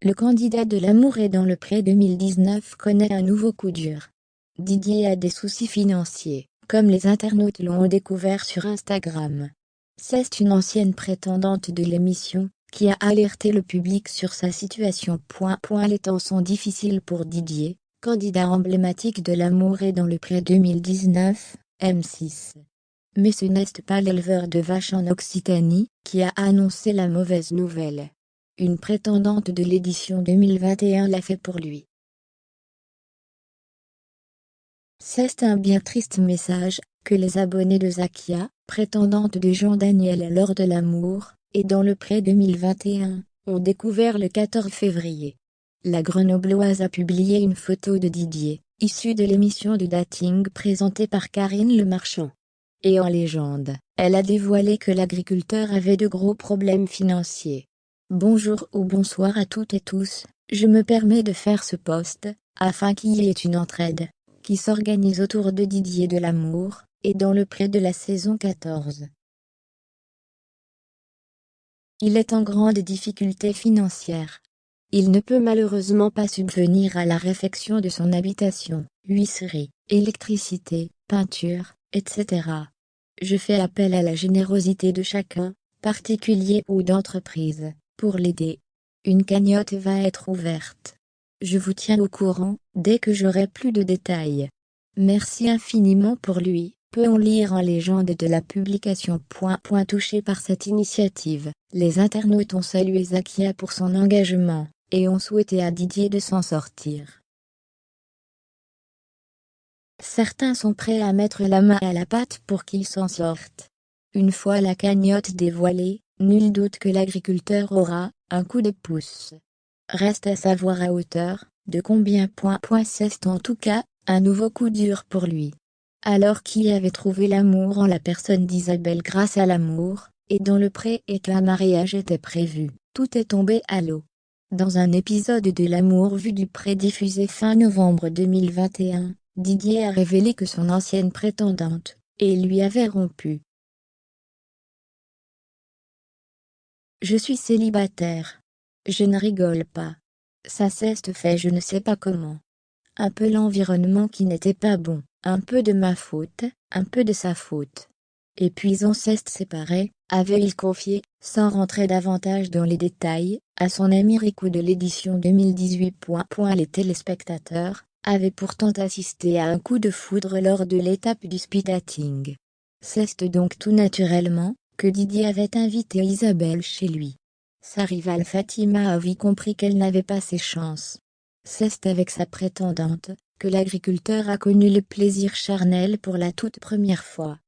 Le candidat de l'amour est dans le pré 2019 connaît un nouveau coup dur. Didier a des soucis financiers, comme les internautes l'ont découvert sur Instagram. C'est une ancienne prétendante de l'émission, qui a alerté le public sur sa situation. Les temps sont difficiles pour Didier, candidat emblématique de l'amour et dans le pré 2019, M6. Mais ce n'est pas l'éleveur de vaches en Occitanie, qui a annoncé la mauvaise nouvelle. Une prétendante de l'édition 2021 l'a fait pour lui. C'est un bien triste message, que les abonnés de Zakia, prétendante de Jean-Daniel lors de l'amour, et dans le pré 2021, ont découvert le 14 février. La Grenobloise a publié une photo de Didier, issue de l'émission de dating présentée par Karine Le Marchand. Et en légende, elle a dévoilé que l'agriculteur avait de gros problèmes financiers. Bonjour ou bonsoir à toutes et tous, je me permets de faire ce post, afin qu'il y ait une entraide, qui s'organise autour de Didier de l'amour, et dans le pré de la saison 14. Il est en grande difficulté financière. Il ne peut malheureusement pas subvenir à la réfection de son habitation, huisserie, électricité, peinture, etc. Je fais appel à la générosité de chacun, particulier ou d'entreprise, pour l'aider. Une cagnotte va être ouverte. Je vous tiens au courant, dès que j'aurai plus de détails. Merci infiniment pour lui, peut-on lire en légende de la publication. Touché par cette initiative, les internautes ont salué Zakia pour son engagement, et ont souhaité à Didier de s'en sortir. Certains sont prêts à mettre la main à la pâte pour qu'il s'en sorte. Une fois la cagnotte dévoilée, nul doute que l'agriculteur aura un coup de pouce. Reste à savoir à hauteur de combien. C'est en tout cas un nouveau coup dur pour lui. Alors qu'il avait trouvé l'amour en la personne d'Isabelle grâce à l'amour, et dans le pré et qu'un mariage était prévu, tout est tombé à l'eau. Dans un épisode de L'amour vu du pré diffusé fin novembre 2021, Didier a révélé que son ancienne prétendante, et lui avait rompu. Je suis célibataire. Je ne rigole pas. Ça s'est fait je ne sais pas comment. Un peu l'environnement qui n'était pas bon, un peu de ma faute, un peu de sa faute. Et puis on s'est séparés, avait-il confié, sans rentrer davantage dans les détails, à son ami Rico de l'édition 2018. Les téléspectateurs avaient pourtant assisté à un coup de foudre lors de l'étape du speed dating. C'est donc tout naturellement que Didier avait invité Isabelle chez lui. Sa rivale Fatima avait compris qu'elle n'avait pas ses chances. C'est avec sa prétendante que l'agriculteur a connu le plaisir charnel pour la toute première fois.